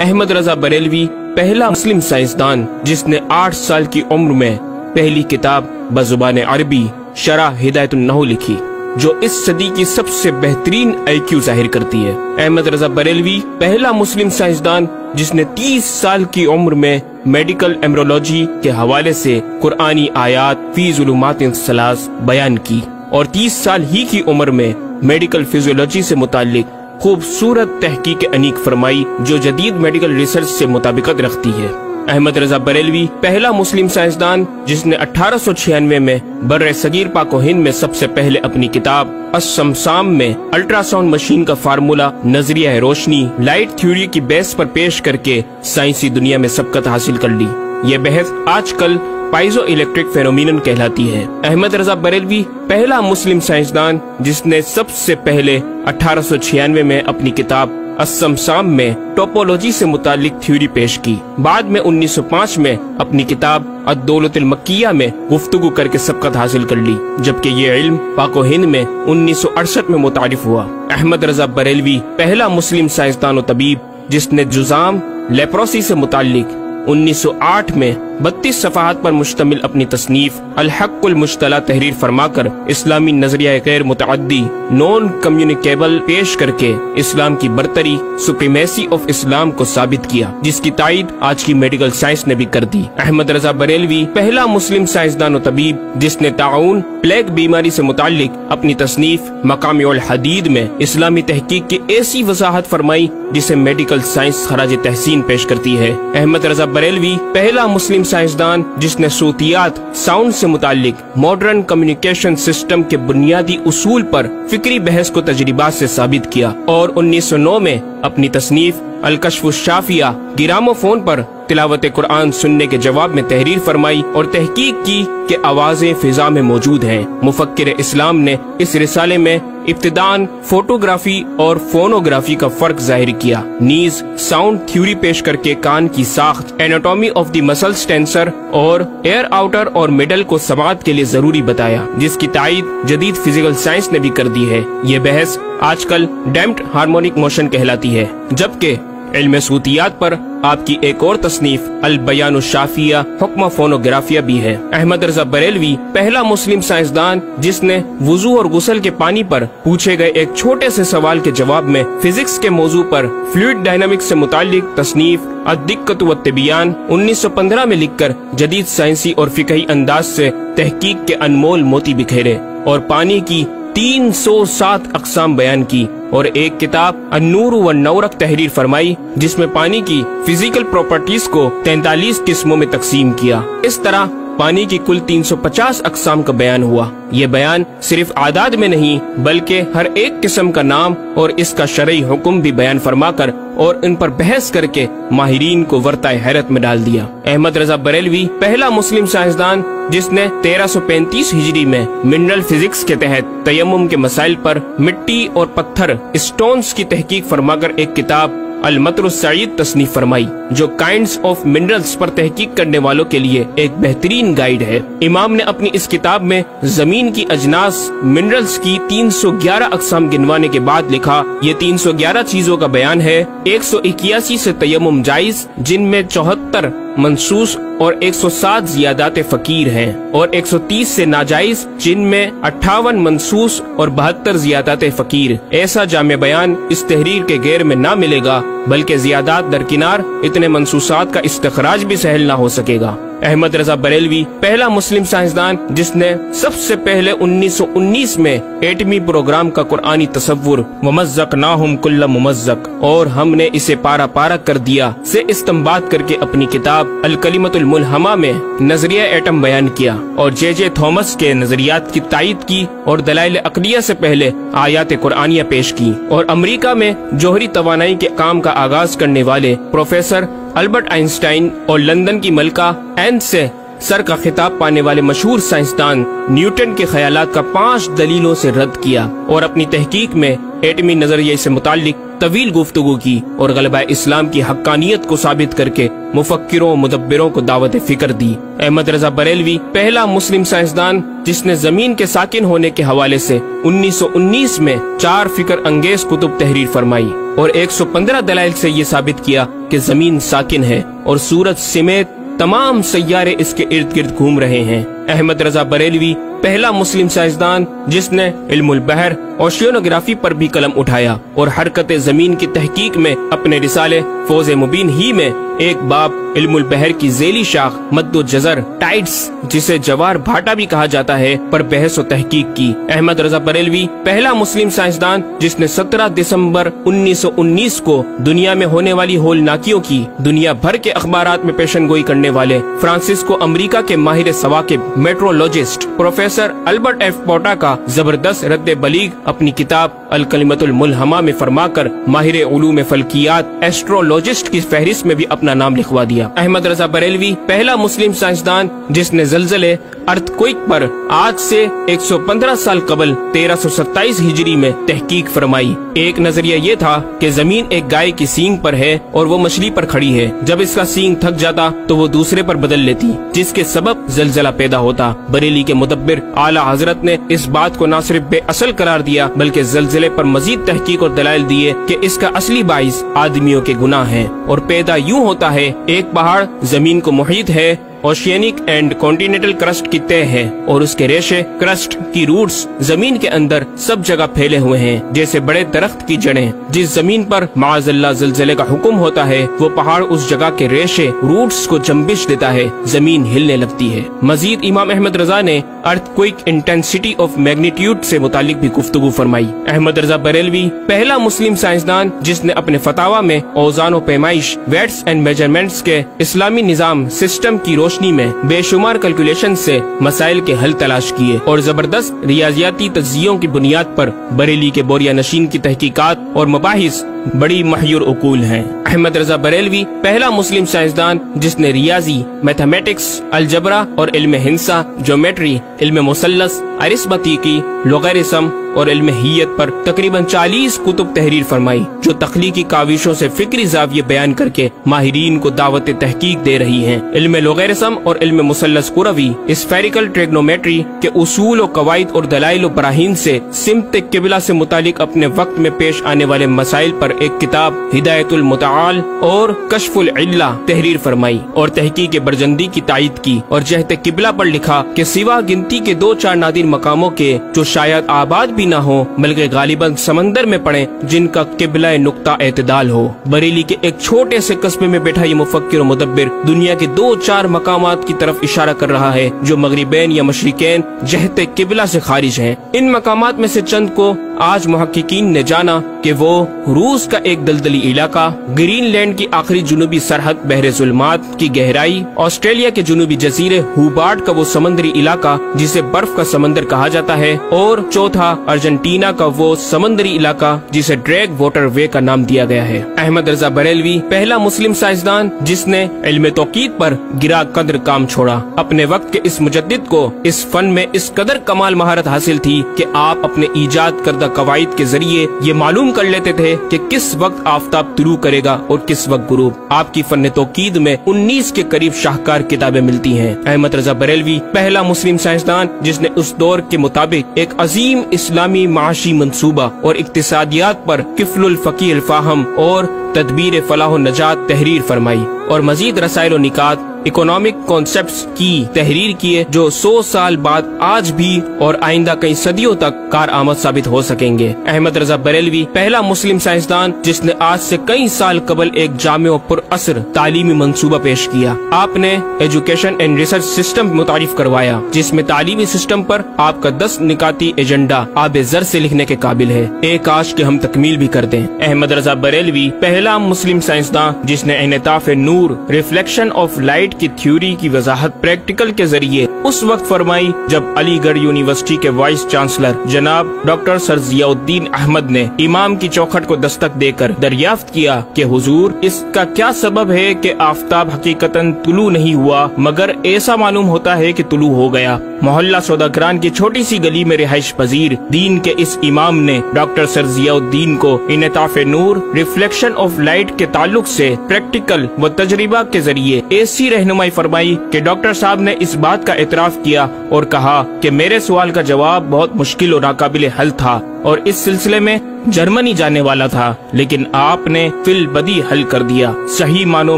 احمد رضا بریلوی پہلا مسلم سائنسدان جس نے 8 سال کی عمر میں پہلی کتاب بزبان عربی شرح ہدایت النحو لکھی، جو اس صدی کی سب سے بہترین IQ ظاہر کرتی ہے۔ احمد رضا بریلوی پہلا مسلم سائنسدان جس نے 30 سال کی عمر میں میڈیکل ایمرولوجی کے حوالے سے قرآنی آیات فی ظلمات ثلاث بیان کی، اور 30 سال ہی کی عمر میں میڈیکل فزیولوجی سے متعلق خوبصورت تحقیق انیق فرمائی جو جدید میڈیکل ریسرچ سے مطابقت رکھتی ہے۔ احمد رضا بریلوی پہلا مسلم سائنسدان جس نے 1896 میں بر صغیر پاک و ہند میں سب سے پہلے اپنی کتاب السمسام میں الٹرا ساؤنڈ مشین کا فارمولا نظریہ روشنی لائٹ تھیوری کی بیس پر پیش کر کے سائنسی دنیا میں سبقت حاصل کر لی۔ یہ بحث آج کل پائزو الیکٹرک فینومینن کہلاتی ہے۔ احمد رضا بریلوی پہلا مسلم سائنسدان جس نے سب سے پہلے 1896 میں اپنی کتاب السمسام میں ٹوپولوجی سے متعلق تھیوری پیش کی۔ بعد میں 1905 میں اپنی کتاب الدولۃ المکیہ میں گفتگو کر کے سبقت حاصل کر لی، جبکہ یہ علم پاک و ہند میں 1968 میں متعارف ہوا۔ احمد رضا بریلوی پہلا مسلم سائنسدان و طبیب جس نے جذام لیپروسی سے متعلق 1908 میں 32 صفحات پر مشتمل اپنی تصنیف الحق المجتلی تحریر فرما کر اسلامی نظریہ غیر متعدی نون کمیونیکیبل پیش کر کے اسلام کی برتری سپریمیسی آف اسلام کو ثابت کیا، جس کی تائید آج کی میڈیکل سائنس نے بھی کر دی۔ احمد رضا بریلوی پہلا مسلم سائنسدان و طبیب جس نے طاعون پلیگ بیماری سے متعلق اپنی تصنیف مقامع الحدید میں اسلامی تحقیق کی ایسی وضاحت فرمائی جسے میڈیکل سائنس خراج تحسین پیش کرتی ہے۔ احمد رضا بریلوی پہلا مسلم سائنسدان جس نے صوتیات ساؤنڈ سے متعلق ماڈرن کمیونیکیشن سسٹم کے بنیادی اصول پر فکری بحث کو تجربات سے ثابت کیا، اور 1909 میں اپنی تصنیف الکشف الشافیہ گرامو فون پر تلاوت قرآن سننے کے جواب میں تحریر فرمائی اور تحقیق کی کہ آوازیں فضا میں موجود ہیں۔ مفکر اسلام نے اس رسالے میں ابتداً فوٹوگرافی اور فونوگرافی کا فرق ظاہر کیا، نیز ساؤنڈ تھیوری پیش کر کے کان کی ساخت anatomy of the muscles tensor اور ایئر آؤٹر اور مڈل کو سماعت کے لیے ضروری بتایا، جس کی تائید جدید فزیکل سائنس نے بھی کر دی ہے۔ یہ بحث آج کل ڈیمپڈ ہارمونک موشن کہلاتی ہے، جبکہ علم صوتیات پر آپ کی ایک اور تصنیف البیان الشافیہ حکم فونوگرافیہ بھی ہے۔ احمد رضا بریلوی پہلا مسلم سائنسدان جس نے وضو اور غسل کے پانی پر پوچھے گئے ایک چھوٹے سے سوال کے جواب میں فزکس کے موضوع پر فلوئڈ ڈائنامکس سے متعلق تصنیف الدقۃ والتبیان 1915 میں لکھ کر جدید سائنسی اور فقہی انداز سے تحقیق کے انمول موتی بکھیرے اور پانی کی 307 اقسام بیان کی، اور ایک کتاب النور والنورق تحریر فرمائی جس میں پانی کی فزیکل پراپرٹیز کو 43 قسموں میں تقسیم کیا۔ اس طرح پانی کی کل 350 اقسام کا بیان ہوا۔ یہ بیان صرف اعداد میں نہیں بلکہ ہر ایک قسم کا نام اور اس کا شرعی حکم بھی بیان فرما کر اور ان پر بحث کر کے ماہرین کو ورطۂ حیرت میں ڈال دیا۔ احمد رضا بریلوی پہلا مسلم سائنسدان جس نے 1335 ہجری میں منرل فزکس کے تحت تیمم کے مسائل پر مٹی اور پتھر اسٹونز کی تحقیق فرما کر ایک کتاب المطر السعید تصنیف فرمائی، جو کائنڈز آف منرلز پر تحقیق کرنے والوں کے لیے ایک بہترین گائیڈ ہے۔ امام نے اپنی اس کتاب میں زمین کی اجناس منرلز کی 311 اقسام گنوانے کے بعد لکھا، یہ 311 چیزوں کا بیان ہے۔ 181 سے تیمم جائز جن میں 74 منصوص اور 107 زیادات فقیر ہیں، اور 130 سے ناجائز جن میں 58 منصوص اور 72 زیادات فقیر۔ ایسا جامع بیان اس تحریر کے غیر میں نہ ملے گا، بلکہ زیادات درکنار اتنے منصوصات کا استخراج بھی سہل نہ ہو سکے گا۔ احمد رضا بریلوی پہلا مسلم سائنسدان جس نے سب سے پہلے 1919 میں ایٹمی پروگرام کا قرآنی تصور ومزقناہم کل ممزق اور ہم نے اسے پارا پارا کر دیا سے استنباط کر کے اپنی کتاب الکلمۃ الملہمہ میں نظریہ ایٹم بیان کیا، اور جے تھامس کے نظریات کی تائید کی اور دلائل عقلیہ سے پہلے آیات قرآنیہ پیش کی، اور امریکہ میں جوہری توانائی کے کام کا آغاز کرنے والے پروفیسر البرٹ آئنسٹائن اور لندن کی ملکہ این سے سر کا خطاب پانے والے مشہور سائنسدان نیوٹن کے خیالات کا 5 دلیلوں سے رد کیا، اور اپنی تحقیق میں ایٹمی نظریے سے متعلق طویل گفتگو کی اور غلبہ اسلام کی حقانیت کو ثابت کر کے مفکروں و مدبروں کو دعوت فکر دی۔ احمد رضا بریلوی پہلا مسلم سائنسدان جس نے زمین کے ساکن ہونے کے حوالے سے 1919 میں 4 فکر انگیز کتب تحریر فرمائی اور 115 دلائل سے یہ ثابت کیا کہ زمین ساکن ہے اور سورج سمیت تمام سیارے اس کے ارد گرد گھوم رہے ہیں۔ احمد رضا بریلوی پہلا مسلم سائنسدان جس نے علم البحر اوشینوگرافی پر بھی قلم اٹھایا اور حرکت زمین کی تحقیق میں اپنے رسالے فوز مبین ہی میں ایک باب علم البحر کی ذیلی شاخ مد و جزر ٹائڈز جسے جوار بھاٹا بھی کہا جاتا ہے پر بحث و تحقیق کی۔ احمد رضا بریلوی پہلا مسلم سائنسدان جس نے 17 دسمبر 1919 کو دنیا میں ہونے والی ہولناکیوں کی دنیا بھر کے اخبارات میں پیشن گوئی کرنے والے فرانسسکو امریکہ کے ماہر ثواقب میٹرولوجسٹ پروفیسر البرٹ ایف پوٹا کا زبردست رد بلیغ اپنی کتاب الکلمۃ الملہمہ میں فرما کر ماہر علوم فلکیات ایسٹرولوجسٹ کی فہرست میں بھی اپنا نام لکھوا دیا۔ احمد رضا بریلوی پہلا مسلم سائنسدان جس نے زلزلے ارتھکوئک پر آج سے 115 سال قبل 1327 ہجری میں تحقیق فرمائی۔ ایک نظریہ یہ تھا کہ زمین ایک گائے کی سینگ پر ہے اور وہ مچھلی پر کھڑی ہے، جب اس کا سینگ تھک جاتا تو وہ دوسرے پر بدل لیتی جس کے سبب زلزلہ پیدا ہوتا۔ بریلی کے مدبر اعلی حضرت نے اس بات کو نہ صرف بے اصل قرار دیا بلکہ زلزلے پر مزید تحقیق اور دلائل دیے کہ اس کا اصلی باعث آدمیوں کے گناہ ہیں اور پیدا یوں ہوتا ہے، ایک پہاڑ زمین کو محیط ہے، اوشینک اینڈ کانٹیننٹل کرسٹ کی تہ ہے اور اس کے ریشے کرسٹ کی روٹس زمین کے اندر سب جگہ پھیلے ہوئے ہیں جیسے بڑے درخت کی جڑیں۔ جس زمین پر معاذ اللہ زلزلے کا حکم ہوتا ہے وہ پہاڑ اس جگہ کے ریشے روٹس کو جنبش دیتا ہے، زمین ہلنے لگتی ہے۔ مزید امام احمد رضا نے ارتھکوئک انٹینسٹی آف میگنیٹیوڈ سے متعلق بھی گفتگو فرمائی۔ احمد رضا بریلوی پہلا مسلم سائنسدان جس نے اپنے فتاوی میں اوزان و پیمائش ویٹس اینڈ میجرمنٹس کے اسلامی نظام سسٹم کی روشنی میں بے شمار کیلکولیشن سے مسائل کے حل تلاش کیے اور زبردست ریاضیاتی تجزیوں کی بنیاد پر بریلی کے بوریا نشین کی تحقیقات اور مباحث بڑی محیر عقول ہیں۔ احمد رضا بریلوی پہلا مسلم سائنسدان جس نے ریاضی، میتھمیٹکس، الجبرا اور علم ہندسہ، جیومیٹری، علم مثلث، ارثمیٹکی، لوگرثم اور علم ہیت پر تقریباً 40 کتب تحریر فرمائی جو تخلیقی کاوشوں سے فکری زاویے بیان کر کے ماہرین کو دعوت تحقیق دے رہی ہیں۔ علم لوگرثم اور علم مثلث کروی، اسفیریکل ٹریگنومیٹری کے اصول و قواعد اور دلائل و براہین سے سمت قبلہ سے متعلق اپنے وقت میں پیش آنے والے مسائل پر ایک کتاب ہدایت المتعال اور کشف العلہ تحریر فرمائی اور تحقیق برجندی کی تائید کی اور جہت قبلہ پر لکھا کہ سوا گنتی کے 2-4 نادر مقاموں کے جو شاید آباد بھی نہ ہو بلکہ غالباً سمندر میں پڑے جن کا قبلہ نقطہ اعتدال ہو۔ بریلی کے ایک چھوٹے سے قصبے میں بیٹھا یہ مفکر و مدبر دنیا کے 2-4 مقامات کی طرف اشارہ کر رہا ہے جو مغربین یا مشرقین جہت قبلہ سے خارج ہیں۔ ان مقامات میں سے چند کو آج محققین نے جانا کہ وہ روس کا ایک دلدلی علاقہ، گرین لینڈ کی آخری جنوبی سرحد بحر ظلمات کی گہرائی، آسٹریلیا کے جنوبی جزیرے ہوبارٹ کا وہ سمندری علاقہ جسے برف کا سمندر کہا جاتا ہے، اور چوتھا ارجنٹینا کا وہ سمندری علاقہ جسے ڈریگ واٹر وے کا نام دیا گیا ہے۔ احمد رضا بریلوی پہلا مسلم سائنسدان جس نے علم توقیت پر گرا قدر کام چھوڑا۔ اپنے وقت کے اس مجدد کو اس فن میں اس قدر کمال مہارت حاصل تھی کہ آپ اپنے ایجاد کردہ قواعد کے ذریعے یہ معلوم کر لیتے تھے کہ کس وقت آفتاب طلوع کرے گا اور کس وقت غروب۔ آپ کی فن توقید میں 19 کے قریب شاہکار کتابیں ملتی ہیں۔ احمد رضا بریلوی پہلا مسلم سائنسدان جس نے اس دور کے مطابق ایک عظیم اسلامی معاشی منصوبہ اور اقتصادیات پر کفل الفقی الفاہم اور تدبیر فلاح و نجات تحریر فرمائی اور مزید رسائل و نکات اکنامک کانسیپٹس کی تحریر کیے جو 100 سال بعد آج بھی اور آئندہ کئی صدیوں تک کارآمد ثابت ہو سکیں گے۔ احمد رضا بریلوی پہلا مسلم سائنسدان جس نے آج سے کئی سال قبل ایک جامع و پر اثر تعلیمی منصوبہ پیش کیا۔ آپ نے ایجوکیشن اینڈ ریسرچ سسٹم متعارف کروایا جس میں تعلیمی سسٹم پر آپ کا 10 نکاتی ایجنڈا آب زر سے لکھنے کے قابل ہے، ایک کاش کہ ہم تکمیل بھی کر دیں۔ احمد رضا بریلوی پہلا مسلم سائنسدان جس نے انعطاف نور نور ریفلیکشن آف لائٹ کی تھیوری کی وضاحت پریکٹیکل کے ذریعے اس وقت فرمائی جب علی گڑھ یونیورسٹی کے وائس چانسلر جناب ڈاکٹر سر ضیاء الدین احمد نے امام کی چوکھٹ کو دستک دے کر دریافت کیا کہ حضور اس کا کیا سبب ہے کہ آفتاب حقیقتاً طلوع نہیں ہوا مگر ایسا معلوم ہوتا ہے کہ طلوع ہو گیا۔ محلہ سوداگران کی چھوٹی سی گلی میں رہائش پذیر دین کے اس امام نے ڈاکٹر سر ضیاء الدین کو انعطاف نور ریفلیکشن آف لائٹ کے تعلق سے پریکٹیکل و تجربہ کے ذریعے ایسی رہنمائی فرمائی کہ ڈاکٹر صاحب نے اس بات کا اعتراف کیا اور کہا کہ میرے سوال کا جواب بہت مشکل اور ناقابل حل تھا اور اس سلسلے میں جرمنی جانے والا تھا، لیکن آپ نے فی البدی حل کر دیا۔ صحیح معنوں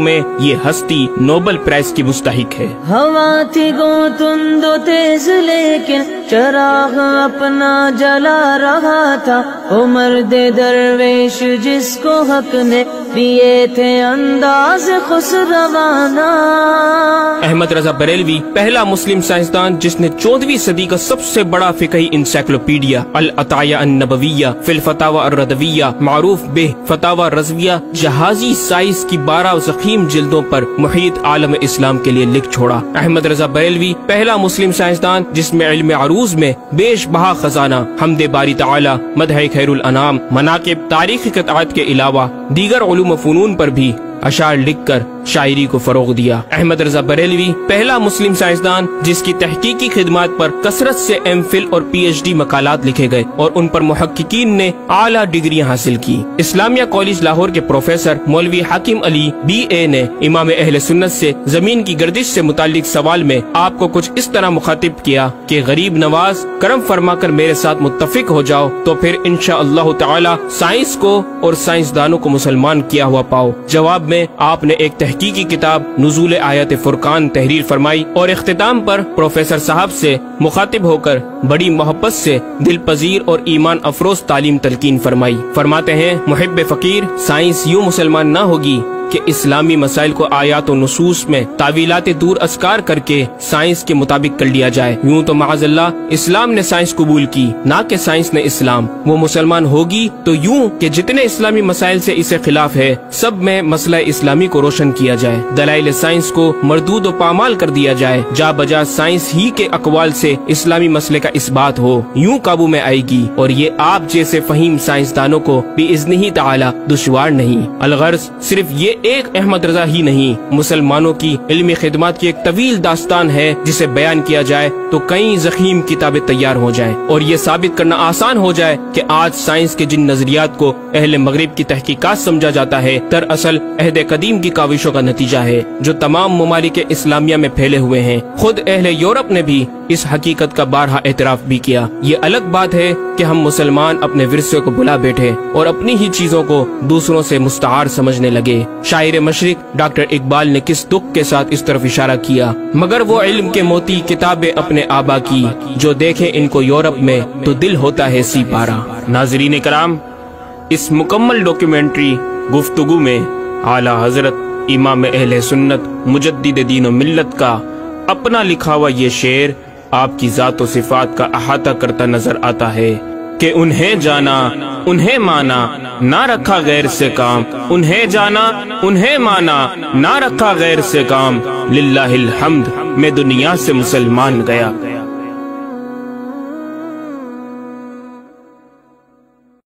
میں یہ ہستی نوبل پرائز کی مستحق ہے۔ ہوا تھی گو تند و تیز لیکن چراغ اپنا جلا رہا تھا، عمر دے درویش جس کو حق نے دیے تھے انداز خسروانہ۔ احمد رضا بریلوی پہلا مسلم سائنسدان جس نے 14ویں صدی کا سب سے بڑا فقہی انسائکلوپیڈیا العطایہ النبویہ فی الفتاوی الردویہ معروف بہ فتاوی رضویہ جہازی سائنس کی 12 ضخیم جلدوں پر محیط عالم اسلام کے لیے لکھ چھوڑا۔ احمد رضا بریلوی پہلا مسلم سائنسدان جس میں علم عروض میں بیش بہا خزانہ حمد باری تعالی، مدح خیر الانام، مناقب، تاریخی قطعات کے علاوہ دیگر علوم و فنون پر بھی اشعار لکھ کر شاعری کو فروغ دیا۔ احمد رضا بریلوی پہلا مسلم سائنسدان جس کی تحقیقی خدمات پر کثرت سے ایم فل اور پی ایچ ڈی مقالات لکھے گئے اور ان پر محققین نے اعلیٰ ڈگریاں حاصل کی۔ اسلامیہ کالج لاہور کے پروفیسر مولوی حاکم علی بی اے نے امام اہل سنت سے زمین کی گردش سے متعلق سوال میں آپ کو کچھ اس طرح مخاطب کیا کہ غریب نواز کرم فرما کر میرے ساتھ متفق ہو جاؤ تو پھر انشاءاللہ تعالی سائنس کو اور سائنسدانوں کو مسلمان کیا ہوا پاؤ۔ جواب میں آپ نے ایک تحقیقی کتاب نزول آیات فرقان تحریر فرمائی اور اختتام پر پروفیسر صاحب سے مخاطب ہو کر بڑی محبت سے دل پذیر اور ایمان افروز تعلیم تلقین فرمائی۔ فرماتے ہیں محب فقیر سائنس یوں مسلمان نہ ہوگی کہ اسلامی مسائل کو آیات و نصوص میں تعویلات دور اسکار کر کے سائنس کے مطابق کر لیا جائے۔ یوں تو معاذ اللہ اسلام نے سائنس قبول کی نہ کہ سائنس نے اسلام۔ وہ مسلمان ہوگی تو یوں کہ جتنے اسلامی مسائل سے اسے خلاف ہے سب میں مسئلہ اسلامی کو روشن کیا جائے، دلائل سائنس کو مردود و پامال کر دیا جائے، جا بجا سائنس ہی کے اقوال سے اسلامی مسئلے کا اس بات ہو، یوں قابو میں آئے گی اور یہ آپ جیسے فہیم سائنسدانوں کو بِإِذْنِهِ تعالی دشوار نہیں۔ الغرض صرف یہ ایک احمد رضا ہی نہیں، مسلمانوں کی علمی خدمات کی ایک طویل داستان ہے جسے بیان کیا جائے تو کئی ضخیم کتابیں تیار ہو جائیں اور یہ ثابت کرنا آسان ہو جائے کہ آج سائنس کے جن نظریات کو اہل مغرب کی تحقیقات سمجھا جاتا ہے دراصل عہد قدیم کی کاوشوں کا نتیجہ ہے جو تمام ممالک اسلامیہ میں پھیلے ہوئے ہیں۔ خود اہل یورپ نے بھی اس حقیقت کا بارہا اعتراف بھی کیا۔ یہ الگ بات ہے کہ ہم مسلمان اپنے ورثے کو بلا بیٹھے اور اپنی ہی چیزوں کو دوسروں سے مستعار سمجھنے لگے۔ شاعر مشرق ڈاکٹر اقبال نے کس دکھ کے ساتھ اس طرف اشارہ کیا، مگر وہ علم کے موتی کتابیں اپنے آبا کی، جو دیکھیں ان کو یورپ میں تو دل ہوتا ہے سی پارا۔ ناظرین کرام، اس مکمل ڈاکیومنٹری گفتگو میں اعلیٰ حضرت امام اہل سنت مجدد دین و ملت کا اپنا لکھا ہوا یہ شعر آپ کی ذات و صفات کا احاطہ کرتا نظر آتا ہے کہ انہیں جانا انہیں مانا نہ رکھا غیر سے کام، انہیں جانا انہیں مانا نہ رکھا غیر سے کام، للہ الحمد میں دنیا سے مسلمان گیا۔